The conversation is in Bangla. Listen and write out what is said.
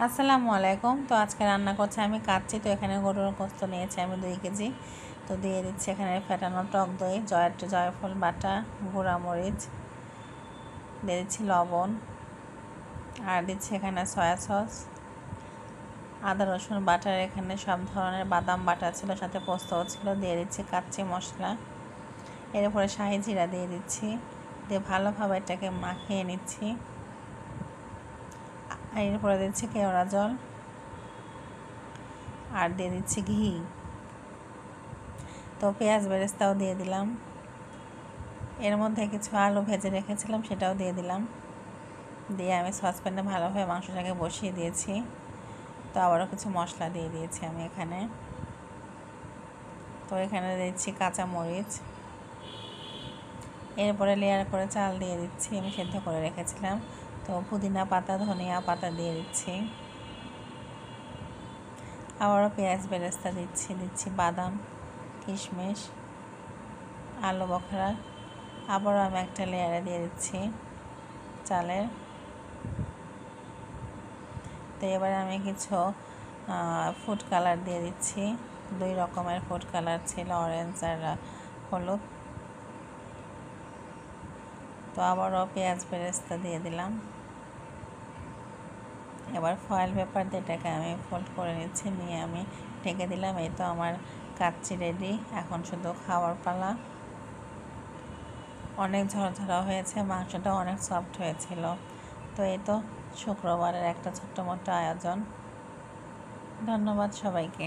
আসসালামু আলাইকুম। তো আজকে রান্না করছি আমি কাচ্চি। তো এখানে গরুর গোস্ত নিয়েছি আমি 2 কেজি। তো দিয়ে দিচ্ছি এখানে ফেটানো টক দই, জয়ফল বাটা, গুঁড়া মরিচ, দিয়ে দিচ্ছি লবণ, আর দিচ্ছি এখানে সয়া সস, আদা রসুন বাটার, এখানে সব ধরনের বাদাম বাটা ছিল, সাথে পোস্তও ছিল। দিয়ে দিচ্ছি কাচ্চি মশলা, এরপরে শাহি জিরা দিয়ে দিচ্ছি, দিয়ে ভালোভাবে এটাকে মাখিয়ে নিচ্ছি। এরপরে দিচ্ছি কেওড়া জল, আর দিয়ে দিচ্ছি ঘি। তো পেঁয়াজ বেরেস্তাও দিয়ে দিলাম, এর মধ্যে কিছু আলু ভেজে রেখেছিলাম সেটাও দিয়ে দিলাম। দিয়ে আমি সসপ্যানে ভালোভাবে মাংসটাকে বসিয়ে দিয়েছি। তো আবারও কিছু মশলা দিয়ে দিয়েছি আমি এখানে। তো এখানে দিচ্ছি কাঁচা মরিচ, এরপরে লেয়ার করে চাল দিয়ে দিচ্ছি আমি সেদ্ধ করে রেখেছিলাম। তো পুদিনা পাতা, ধনিয়া পাতা দিয়ে দিচ্ছি। আবারও পেঁয়াজ বেরেস্তা দিচ্ছি বাদাম, কিশমিশ, আলু বখরা। আবারও আমি একটা লেয়ারে দিয়ে দিচ্ছি চালের। তো এবারে আমি কিছু ফুড কালার দিয়ে দিচ্ছি। 2 রকমের ফুড কালার ছিল, অরেঞ্জ আর হলুদ। তো আবারও পেঁয়াজ বেরেস্তা দিয়ে দিলাম। এবার ফয়েল পেপার দিয়ে এটাকে আমি ফোল্ড করে নিচ্ছি, নিয়ে আমি ঢেকে দিলাম। এই তো আমার কাচ্চি রেডি। এখন শুধু খাওয়ার পালা। অনেক ঝরঝরা হয়েছে, মাংসটা অনেক সফট হয়েছিল। তো এই তো শুক্রবারের একটা ছোট্ট মোটো আয়োজন। ধন্যবাদ সবাইকে।